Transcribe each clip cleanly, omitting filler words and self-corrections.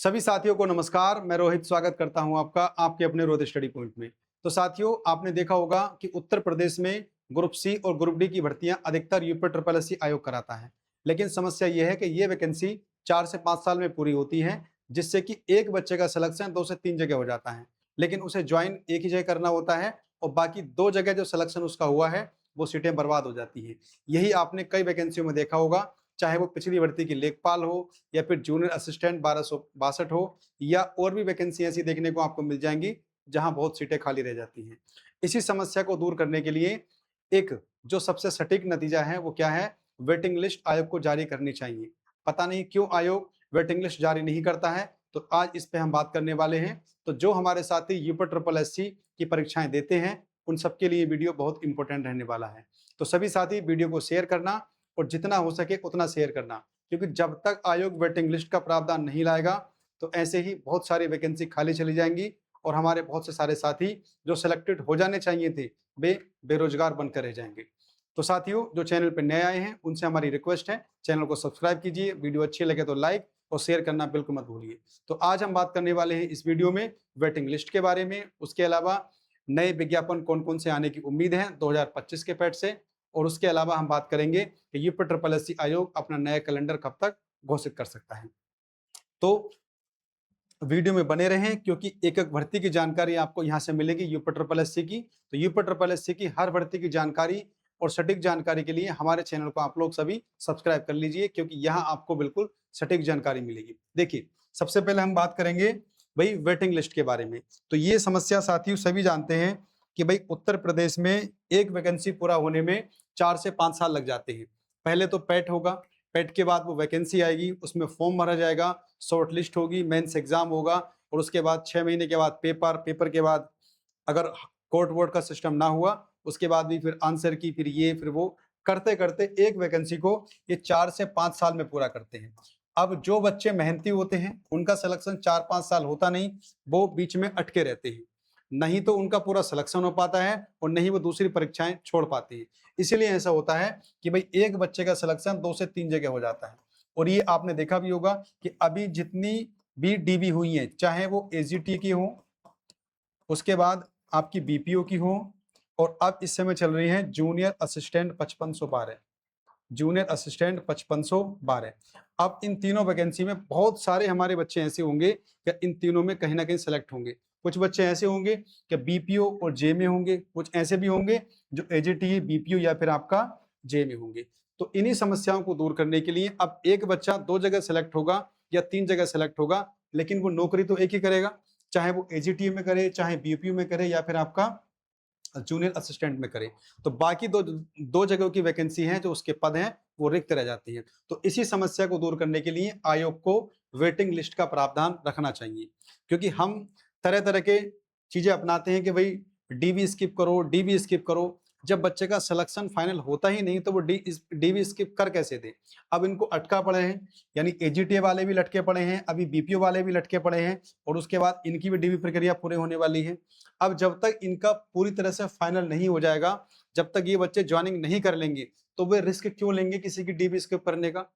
सभी साथियों को नमस्कार। मैं रोहित स्वागत करता हूं आपका आपके अपने रोहित स्टडी पॉइंट में। तो साथियों, आपने देखा होगा कि उत्तर प्रदेश में ग्रुप सी और ग्रुप डी की भर्तियां अधिकतर यूपी ट्रिपल एससी आयोग कराता है। लेकिन समस्या यह है कि ये वैकेंसी 4 से 5 साल में पूरी होती है, जिससे कि एक बच्चे का सिलेक्शन 2 से 3 जगह हो जाता है। लेकिन उसे ज्वाइन एक ही जगह करना होता है और बाकी 2 जगह जो सिलेक्शन उसका हुआ है वो सीटें बर्बाद हो जाती है। यही आपने कई वैकेंसियों में देखा होगा, चाहे वो पिछली भर्ती की लेखपाल हो या फिर जूनियर असिस्टेंट 1262 हो, या और भी वैकेंसी ऐसी देखने को आपको मिल जाएंगी जहां बहुत सीटें खाली रह जाती हैं। इसी समस्या को दूर करने के लिए एक जो सबसे सटीक नतीजा है वो क्या है, वेटिंग लिस्ट आयोग को जारी करनी चाहिए। पता नहीं क्यों आयोग वेटिंग लिस्ट जारी नहीं करता है, तो आज इस पे हम बात करने वाले हैं। तो जो हमारे साथी यूपी ट्रिपल एससी की परीक्षाएं देते हैं उन सबके लिए वीडियो बहुत इंपॉर्टेंट रहने वाला है। तो सभी साथी वीडियो को शेयर करना और जितना हो सके उतना शेयर करना, क्योंकि जब तक आयोग वेटिंग लिस्ट का प्रावधान नहीं लाएगा तो ऐसे ही बहुत सारी वैकेंसी खाली चली जाएंगी और हमारे बहुत से सारे साथी जो सिलेक्टेड हो जाने चाहिए थे वे बेरोजगार बनकर रह जाएंगे। तो साथियों, जो चैनल पर नए आए हैं उनसे हमारी रिक्वेस्ट है, चैनल को सब्सक्राइब कीजिए, वीडियो अच्छी लगे तो लाइक और शेयर करना बिल्कुल मत भूलिए। तो आज हम बात करने वाले हैं इस वीडियो में वेटिंग लिस्ट के बारे में, उसके अलावा नए विज्ञापन कौन कौन से आने की उम्मीद है 2025 के पैट से, और उसके अलावा हम बात करेंगे कि यूपी ट्रिपल एससी आयोग अपना नया कैलेंडर कब तक घोषित कर सकता है। तो वीडियो में बने रहें, क्योंकि एक एक भर्ती की जानकारी आपको यहां से मिलेगी यूपी ट्रिपल एससी की। तो यूपी ट्रिपल एससी की हर भर्ती की जानकारी और सटीक जानकारी के लिए हमारे चैनल को आप लोग सभी सब्सक्राइब कर लीजिए, क्योंकि यहाँ आपको बिल्कुल सटीक जानकारी मिलेगी। देखिए, सबसे पहले हम बात करेंगे भाई वेटिंग लिस्ट के बारे में। तो ये समस्या साथियों सभी जानते हैं कि भाई उत्तर प्रदेश में एक वैकेंसी पूरा होने में 4 से 5 साल लग जाते हैं। पहले तो पैट होगा, पैट के बाद वो वैकेंसी आएगी, उसमें फॉर्म भरा जाएगा, शॉर्ट लिस्ट होगी, मेंस एग्जाम होगा, और उसके बाद 6 महीने के बाद पेपर, पेपर के बाद अगर कोर्ट वोर्ट का सिस्टम ना हुआ उसके बाद भी फिर आंसर की, फिर ये फिर वो, करते करते एक वैकेंसी को ये 4 से 5 साल में पूरा करते हैं। अब जो बच्चे मेहनती होते हैं उनका सिलेक्शन 4-5 साल होता नहीं, वो बीच में अटके रहते हैं, नहीं तो उनका पूरा सिलेक्शन हो पाता है और नहीं वो दूसरी परीक्षाएं छोड़ पाती है। इसीलिए ऐसा होता है कि भाई एक बच्चे का सिलेक्शन 2 से 3 जगह हो जाता है। और ये आपने देखा भी होगा कि अभी जितनी भी डीबी हुई है, चाहे वो एजीटी की हो, उसके बाद आपकी बीपीओ की हो, और अब इस समय चल रही है जूनियर असिस्टेंट 5512, जूनियर असिस्टेंट 5512। अब इन तीनों वैकेंसी में बहुत सारे हमारे बच्चे ऐसे होंगे कि इन तीनों में कहीं ना कहीं सेलेक्ट होंगे। कुछ बच्चे ऐसे होंगे कि बीपीओ और जे में होंगे, कुछ ऐसे भी होंगे जो एजीटी, बीपीओ या फिर आपका जे में होंगे। तो इन्हीं समस्याओं को दूर करने के लिए अब एक बच्चा 2 जगह सेलेक्ट होगा या 3 जगह सेलेक्ट होगा, लेकिन वो नौकरी तो एक ही करेगा, चाहे वो एजीटी में करे, चाहे बीपीओ में करे, या फिर आपका जूनियर असिस्टेंट में करे। तो बाकी दो जगहों की वैकेंसी है जो उसके पद हैं वो रिक्त रह जाती हैं। तो इसी समस्या को दूर करने के लिए आयोग को वेटिंग लिस्ट का प्रावधान रखना चाहिए, क्योंकि हम तरह तरह के चीजें अपनाते हैं कि भाई डीबी स्किप करो, डीबी स्किप करो। जब बच्चे का सिलेक्शन फाइनल होता ही नहीं तो वो डीबी स्किप कर कैसे दे। अब इनको अटका पड़े हैं, यानी एजीटीए वाले भी लटके पड़े हैं, अभी बीपीओ वाले भी लटके पड़े हैं, और उसके बाद इनकी भी डीबी प्रक्रिया पूरी होने वाली है। अब जब तक इनका पूरी तरह से फाइनल नहीं हो जाएगा, जब तक ये बच्चे ज्वाइनिंग नहीं कर लेंगे, तो वे रिस्क क्यों लेंगे किसी की डीबी स्किप करने का।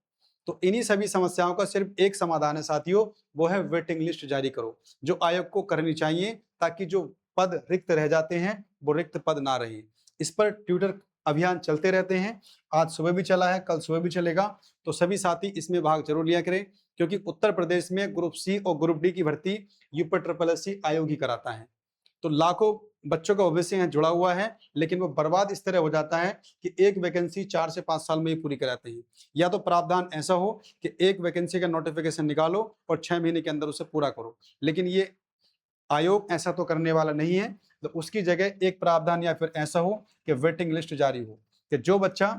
तो इन्हीं सभी समस्याओं का सिर्फ एक समाधान है साथियों, वो है वेटिंग लिस्ट जारी करो, जो आयोग को करनी चाहिए, ताकि जो पद रिक्त रह जाते हैं वो रिक्त पद ना रहे। इस पर ट्विटर अभियान चलते रहते हैं, आज सुबह भी चला है, कल सुबह भी चलेगा। तो सभी साथी इसमें भाग जरूर लिया करें, क्योंकि उत्तर प्रदेश में ग्रुप सी और ग्रुप डी की भर्ती यूपी ट्रिपल एससी आयोग ही कराता है। तो लाखों बच्चों का भविष्य यहाँ जुड़ा हुआ है, लेकिन वो बर्बाद इस तरह हो जाता है कि एक वैकेंसी 4 से 5 साल में ही पूरी कराते हैं। या तो प्रावधान ऐसा हो कि एक वैकेंसी का नोटिफिकेशन निकालो और 6 महीने के अंदर उसे पूरा करो, लेकिन ये आयोग ऐसा तो करने वाला नहीं है। तो उसकी जगह एक प्रावधान या फिर ऐसा हो कि वेटिंग लिस्ट जारी हो, कि जो बच्चा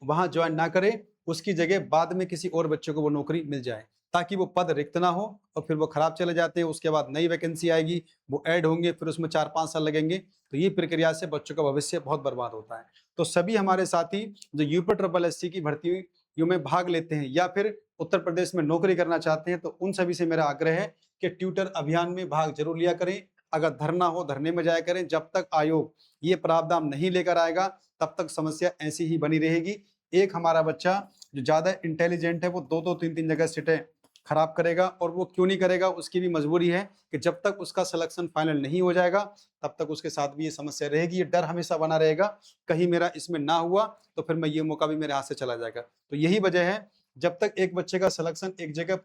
वहां ज्वाइन ना करे उसकी जगह बाद में किसी और बच्चे को वो नौकरी मिल जाए, ताकि वो पद रिक्त ना हो और फिर वो खराब चले जाते हैं। उसके बाद नई वैकेंसी आएगी, वो ऐड होंगे, फिर उसमें 4-5 साल लगेंगे। तो ये प्रक्रिया से बच्चों का भविष्य बहुत बर्बाद होता है। तो सभी हमारे साथी जो यूपी ट्रिपल एससी की भर्तियों में भाग लेते हैं या फिर उत्तर प्रदेश में नौकरी करना चाहते हैं, तो उन सभी से मेरा आग्रह है कि ट्विटर अभियान में भाग जरूर लिया करें। अगर धरना हो धरने में जाया करें। जब तक आयोग ये प्रावधान नहीं लेकर आएगा तब तक समस्या ऐसी ही बनी रहेगी। एक हमारा बच्चा जो ज्यादा इंटेलिजेंट है वो 2-2 3-3 जगह सीटें खराब करेगा, और वो क्यों नहीं करेगा, उसकी भी मजबूरी है कि जब तक उसका सिलेक्शन फाइनल नहीं हो जाएगा तब तक उसके साथ भी ये समस्या रहेगी, ये डर हमेशा बना रहेगा, कहीं मेरा इसमें ना हुआ तो फिर मैं ये मौका भी मेरे हाथ से चला जाएगा। तो यही वजह है, जब तक एक बच्चे का सिलेक्शन एक जगह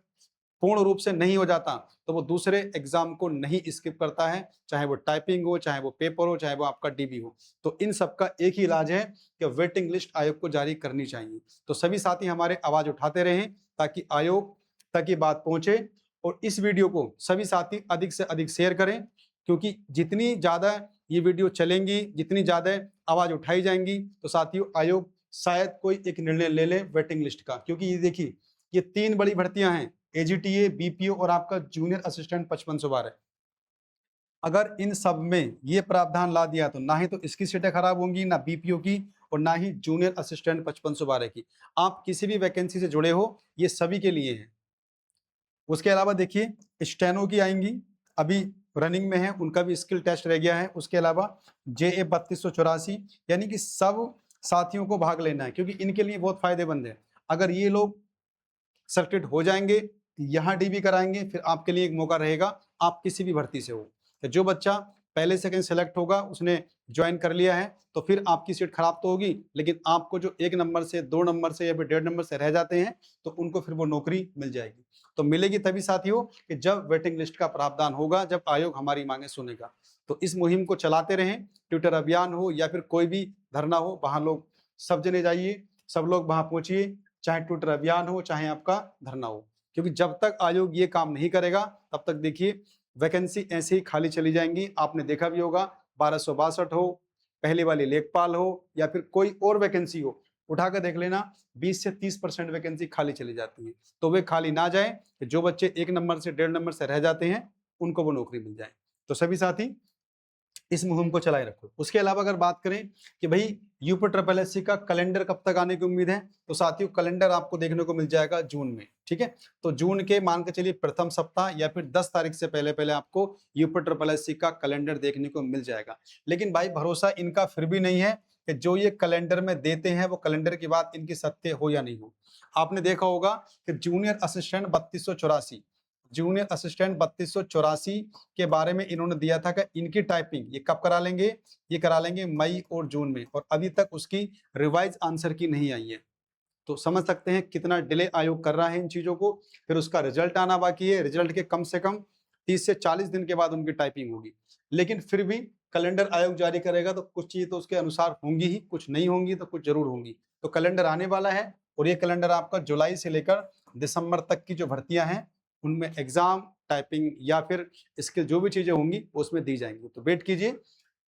पूर्ण रूप से नहीं हो जाता तो वो दूसरे एग्जाम को नहीं स्किप करता है, चाहे वो टाइपिंग हो, चाहे वो पेपर हो, चाहे वो आपका डीबी हो। तो इन सब का एक ही इलाज है कि वेटिंग लिस्ट आयोग को जारी करनी चाहिए। तो सभी साथी हमारे आवाज उठाते रहें ताकि आयोग तक ये बात पहुंचे, और इस वीडियो को सभी साथी अधिक से अधिक शेयर करें, क्योंकि जितनी ज्यादा ये वीडियो चलेंगी, जितनी ज्यादा आवाज उठाई जाएंगी, तो साथियों आयोग शायद कोई एक निर्णय ले ले वेटिंग लिस्ट का। क्योंकि ये देखिए, ये 3 बड़ी भर्तियां हैं, एजीटीए, बीपीओ और आपका जूनियर असिस्टेंट 5512। अगर इन सब में ये प्रावधान ला दिया तो ना ही तो इसकी सीटें खराब होंगी, ना बीपीओ की, और ना ही जूनियर असिस्टेंट 5512 की। आप किसी भी वैकेंसी से जुड़े हो, ये सभी के लिए है। उसके अलावा देखिए, स्टेनो की आएंगी, अभी रनिंग में है, उनका भी स्किल टेस्ट रह गया है। उसके अलावा JA 3284, यानी कि सब साथियों को भाग लेना है, क्योंकि इनके लिए बहुत फायदेमंद है। अगर ये लोग सेलेक्टेड हो जाएंगे, यहाँ डीबी कराएंगे, फिर आपके लिए एक मौका रहेगा, आप किसी भी भर्ती से हो, तो जो बच्चा पहले सेकंड सेलेक्ट होगा उसने ज्वाइन कर लिया है, तो फिर आपकी सीट खराब तो होगी, लेकिन आपको जो 1 नंबर से, 2 नंबर से या फिर 1.5 नंबर से रह जाते हैं, तो उनको फिर वो नौकरी मिल जाएगी। तो मिलेगी तभी साथियों कि जब वेटिंग लिस्ट का प्रावधान होगा, जब आयोग हमारी मांगे सुनेगा। तो इस मुहिम को चलाते रहें, ट्विटर अभियान हो या फिर कोई भी धरना हो, वहां लोग सब जने जाइए, सब लोग वहां पहुंचिए, चाहे ट्विटर अभियान हो, चाहे आपका धरना हो। क्योंकि जब तक आयोग ये काम नहीं करेगा, तब तक देखिए वैकेंसी ऐसे ही खाली चली जाएंगी। आपने देखा भी होगा, 1262 हो, पहले वाली लेखपाल हो, या फिर कोई और वैकेंसी हो, उठाकर देख लेना, 20 से 30% वैकेंसी खाली चली जाती है। तो वे खाली ना जाए कि जो बच्चे 1 नंबर से, 1.5 नंबर से रह जाते हैं, उनको वो नौकरी मिल जाए। तो सभी साथी इस मुहिम को चलाए रखो। उसके अलावा अगर बात करें कि भाई यूपी ट्रिपल एससी का कैलेंडर कब तक आने की उम्मीद है, तो साथियों कैलेंडर आपको देखने को मिल जाएगा जून में। ठीक है, तो जून के मान के चलिए प्रथम सप्ताह या फिर 10 तारीख से पहले पहले आपको यूपी ट्रिपल एससी का कैलेंडर देखने को मिल जाएगा। लेकिन भाई भरोसा इनका फिर भी नहीं है कि जो ये कैलेंडर में देते हैं वो कैलेंडर की बात इनकी सत्य हो या नहीं हो। आपने देखा होगा कि जूनियर असिस्टेंट 3284, जूनियर असिस्टेंट 3284 के बारे में इन्होंने दिया था कि इनकी टाइपिंग ये कब करा लेंगे, ये करा लेंगे मई और जून में, और अभी तक उसकी रिवाइज आंसर की नहीं आई है। तो समझ सकते हैं कितना डिले आयोग कर रहा है इन चीजों को। फिर उसका रिजल्ट आना बाकी है, रिजल्ट के कम से कम 30 से 40 दिन के बाद उनकी टाइपिंग होगी। लेकिन फिर भी कैलेंडर आयोग जारी करेगा तो कुछ चीज तो उसके अनुसार होंगी ही, कुछ नहीं होंगी तो कुछ जरूर होंगी। तो कैलेंडर आने वाला है, और ये कैलेंडर आपका जुलाई से लेकर दिसंबर तक की जो भर्तियां हैं उनमें एग्जाम, टाइपिंग या फिर स्किल जो भी चीजें होंगी उसमें दी जाएंगी। तो वेट कीजिए,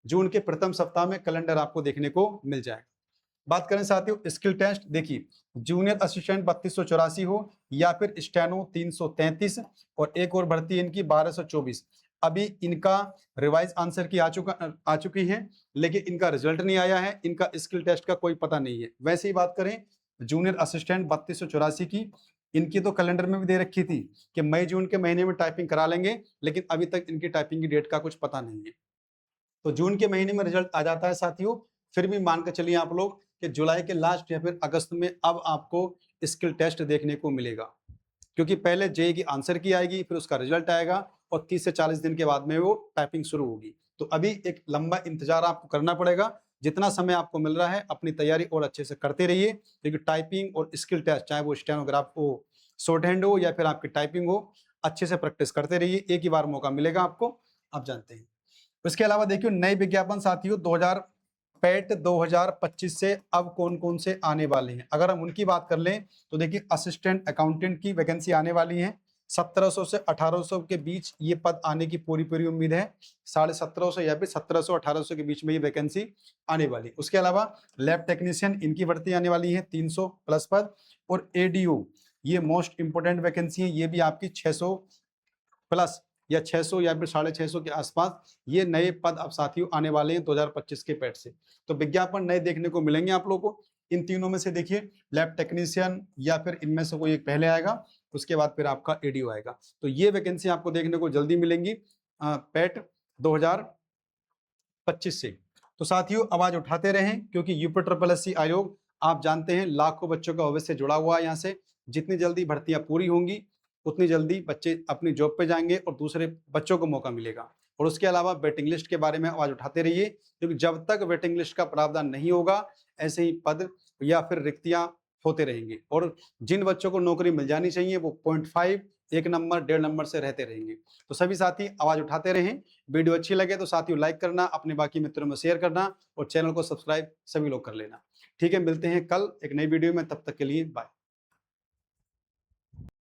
जून के प्रथम सप्ताह में कैलेंडर आपको देखने को मिल जाएगा। बात करें साथियों स्किल टेस्ट, देखिए जूनियर असिस्टेंट 3284 हो या फिर स्टेनो 333, और एक और भर्ती इनकी 1224। अभी इनका रिवाइज आंसर की आ चुकी है, लेकिन इनका रिजल्ट नहीं आया है, इनका स्किल टेस्ट का कोई पता नहीं है। वैसे ही बात करें जूनियर असिस्टेंट 3284 की, इनकी तो कैलेंडर में भी दे रखी थी कि मई जून के महीने में टाइपिंग करा लेंगे, लेकिन अभी तक इनकी टाइपिंग की डेट का कुछ पता नहीं है। तो जून के महीने में रिजल्ट आ जाता है साथियों, फिर भी मान कर चलिए आप लोग कि जुलाई के लास्ट या फिर अगस्त में अब आपको स्किल टेस्ट देखने को मिलेगा, क्योंकि पहले जेई की आंसर की आएगी, फिर उसका रिजल्ट आएगा, और 30 से 40 दिन के बाद में वो टाइपिंग शुरू होगी। तो अभी एक लंबा इंतजार आपको करना पड़ेगा। जितना समय आपको मिल रहा है अपनी तैयारी और अच्छे से करते रहिए, क्योंकि टाइपिंग और स्किल टेस्ट, चाहे वो स्टेनोग्राफ हो, शॉर्ट हैंड हो या फिर आपकी टाइपिंग हो, अच्छे से प्रैक्टिस करते रहिए। एक ही बार मौका मिलेगा आपको, आप जानते हैं। इसके अलावा देखिए नए विज्ञापन साथियों 2025 से अब कौन कौन से आने वाले हैं। अगर हम उनकी बात कर लें तो देखिए असिस्टेंट अकाउंटेंट की वैकेंसी आने वाली है, 1700 से 1800 के बीच ये पद आने की पूरी पूरी उम्मीद है। 1750 या फिर 1700 1800 के बीच में ये वैकेंसी आने वाली। उसके अलावा लैब टेक्नीशियन इनकी भर्ती आने वाली है, 300 प्लस पद। और एडीओ ये मोस्ट इंपोर्टेंट वैकेंसी है, ये भी आपकी 600 प्लस या 600 या फिर 650 के आसपास ये नए पद अब साथियों आने वाले हैं 2025 के पैड से। तो विज्ञापन नए देखने को मिलेंगे आप लोगों को। इन तीनों में से देखिए लैब टेक्नीशियन या फिर इनमें से कोई एक पहले आएगा, उसके बाद फिर आपका एडीओ आएगा। तो ये वैकेंसी आपको देखने को जल्दी मिलेंगी पैट 2025 से। तो साथियों आवाज उठाते रहें, क्योंकि यूपी ट्रिपल एससी आयोग आप जानते हैं लाखों बच्चों का भविष्य जुड़ा हुआ है यहाँ से। जितनी जल्दी भर्तियां पूरी होंगी उतनी जल्दी बच्चे अपनी जॉब पे जाएंगे और दूसरे बच्चों को मौका मिलेगा। और उसके अलावा वेटिंग लिस्ट के बारे में आवाज उठाते रहिए, क्योंकि जब तक वेटिंग लिस्ट का प्रावधान नहीं होगा, ऐसे ही पद या फिर रिक्तियां होते रहेंगे और जिन बच्चों को नौकरी मिल जानी चाहिए वो 0.5, 1 नंबर, 1.5 नंबर से रहते रहेंगे। तो सभी साथी आवाज उठाते रहें। वीडियो अच्छी लगे तो साथियों लाइक करना, अपने बाकी मित्रों में शेयर करना और चैनल को सब्सक्राइब सभी लोग कर लेना। ठीक है, मिलते हैं कल एक नई वीडियो में, तब तक के लिए बाय।